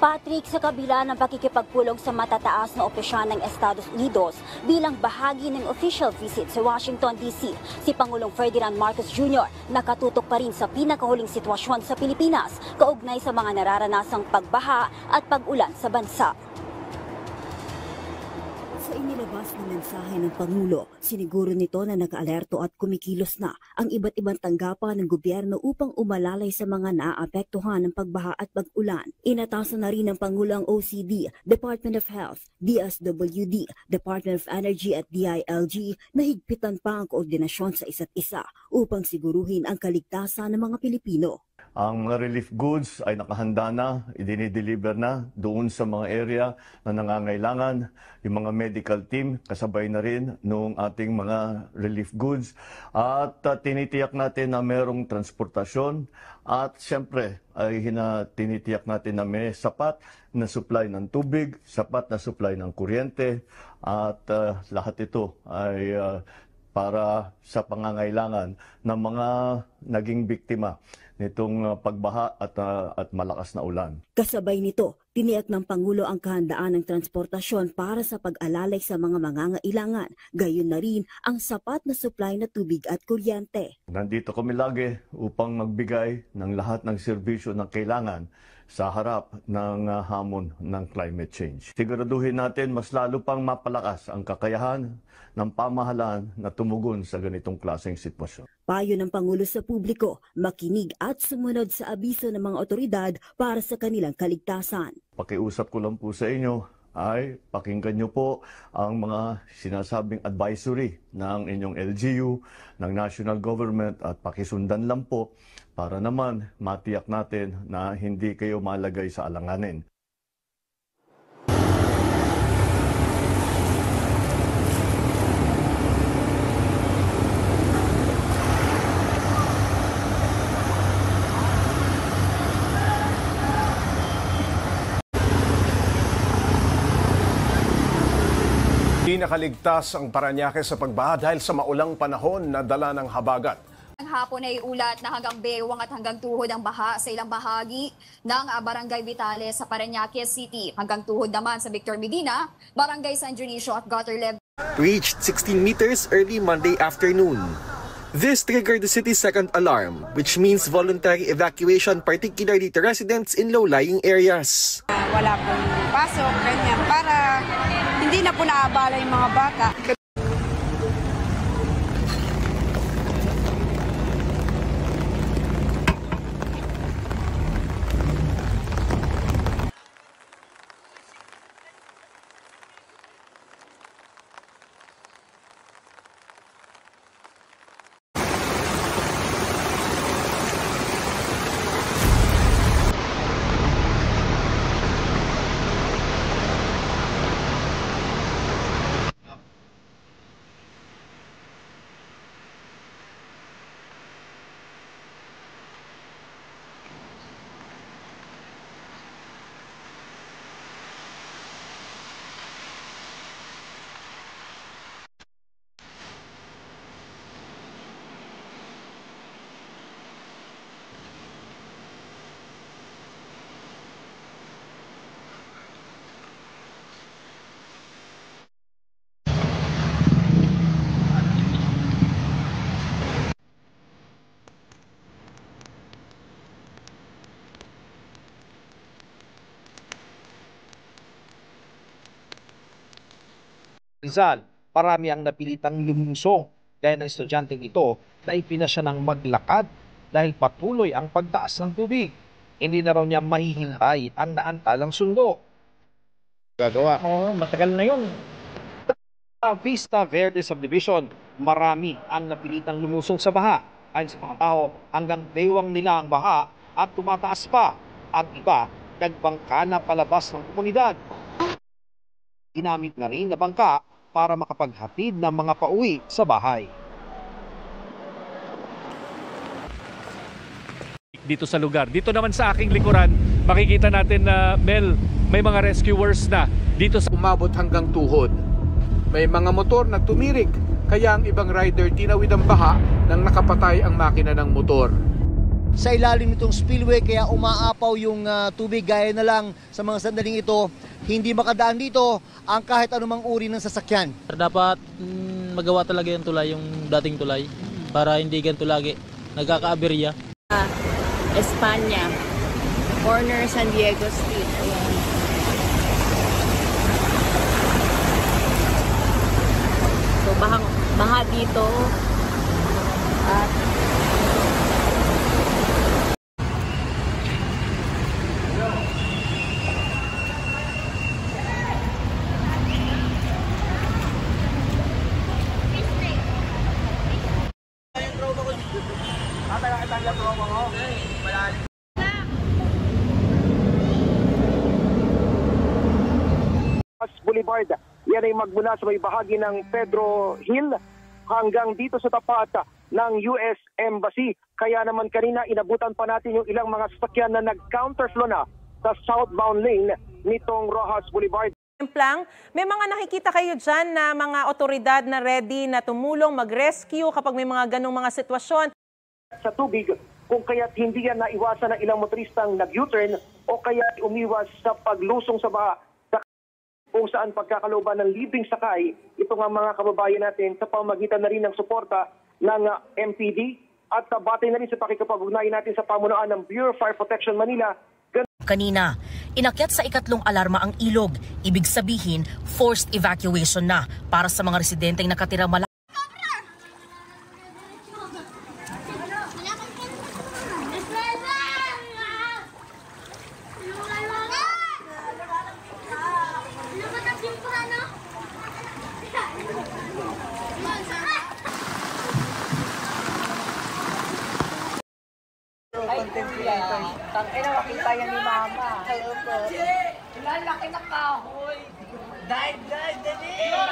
Patrick, sa kabila ng pakikipagpulong sa matataas na opisyal ng Estados Unidos bilang bahagi ng official visit sa Washington, D.C., si Pangulong Ferdinand Marcos Jr. nakatutok pa rin sa pinakahuling sitwasyon sa Pilipinas kaugnay sa mga nararanasang pagbaha at pag-ulan sa bansa. Sa inilabas na mensahe ng Pangulo, siniguro nito na nag-alerto at kumikilos na ang iba't ibang tanggapan ng gobyerno upang umalalay sa mga naapektuhan ng pagbaha at pag-ulan. Inatasan na rin ng Pangulo ang OCD, Department of Health, DSWD, Department of Energy at DILG na higpitan pa ang koordinasyon sa isa't isa upang siguruhin ang kaligtasan ng mga Pilipino. Ang mga relief goods ay nakahanda na, idinideliver na doon sa mga area na nangangailangan. Yung mga medical team, kasabay na rin noong ating mga relief goods. At tinitiyak natin na mayroong transportasyon. At siyempre, ay tinitiyak natin na may sapat na supply ng tubig, sapat na supply ng kuryente. At lahat ito ay para sa pangangailangan ng mga naging biktima nitong pagbaha at malakas na ulan. Kasabay nito, tiniyak ng Pangulo ang kahandaan ng transportasyon para sa pag-alalay sa mga mangangailangan, gayon na rin ang sapat na supply na tubig at kuryente. Nandito kami lagi upang magbigay ng lahat ng serbisyo na kailangan sa harap ng hamon ng climate change. Siguraduhin natin mas lalo pang mapalakas ang kakayahan ng pamahalaan na tumugon sa ganitong klaseng sitwasyon. Payo ng Pangulo sa publiko, makinig at sumunod sa abiso ng mga otoridad para sa kanilang kaligtasan. Pakiusap ko lang po sa inyo ay pakinggan nyo po ang mga sinasabing advisory ng inyong LGU, ng national government at pakisundan lang po para naman matiyak natin na hindi kayo malagay sa alanganin. Di nakaligtas ang Parañaque sa pagbaha dahil sa maulang panahon na dala ng habagat. Ang hapon ay ulat na hanggang bewang at hanggang tuhod ang baha sa ilang bahagi ng Barangay Vitales sa Parañaque City. Hanggang tuhod naman sa Victor Medina, Barangay San Dionisio at gutter level reached 16 meters early Monday afternoon. This triggered the city's second alarm, which means voluntary evacuation, particularly to residents in low-lying areas. Wala pong pasok, ganyan, para hindi na po naabala yung mga bata. Rizal, parami ang napilitang lumusong dahil ng estudyanteng ito na ipinasya ng maglakad dahil patuloy ang pagtaas ng tubig. Hindi na raw niya mahihintay ang naantalang sundo. Gagawa. Oo, matagal na yun. Sa Vista Verde Subdivision, marami ang napilitang lumusong sa baha. Ayon sa mga tao, hanggang bewang nila ang baha at tumataas pa. Ang iba, nagbangka na palabas ng komunidad. Ginamit na rin na bangka para makapaghatid ng mga pauwi sa bahay. Dito sa lugar. Dito naman sa aking likuran, makikita natin na may mga rescuers na dito sa umabot hanggang tuhod. May mga motor na tumirik, kaya ang ibang rider tinawid ang baha nang nakapatay ang makina ng motor. sa ilalim nitong spillway kaya umaapaw yung tubig gaya na lang sa mga sandaling ito. Hindi makadaan dito ang kahit anumang uri ng sasakyan. Dapat magawa talaga yung tulay, yung dating tulay, para hindi ganito lagi nagkakaaberya. Espanya, corner San Diego Street. Ayan. So, baha dito. At Boulevard. Yan ay magmula sa may bahagi ng Pedro Hill hanggang dito sa tapat ng US Embassy. Kaya naman kanina inabutan pa natin yung ilang mga sasakyan na nag-counterflow na sa southbound lane nitong Rojas Boulevard. May mga nakikita kayo dyan na mga otoridad na ready na tumulong, mag-rescue kapag may mga ganong mga sitwasyon? Sa tubig, kung kaya't hindi yan naiwasan ng ilang motoristang nag-U-turn o kaya umiwas sa paglusong sa baha kung saan pagkakalooban ng libreng sakay, ito nga mga kababayan natin sa pamagitan na rin ng suporta ng MPD at batay na rin sa pakikipag-ugnayan natin sa pamunuan ng Bureau of Fire Protection Manila. Kanina, inakyat sa ikatlong alarma ang ilog. Ibig sabihin, forced evacuation na para sa mga residenteng nakatira malapit. Tangina, makita yan ni Mama. Lalaki na kahoy. Dahil, dali!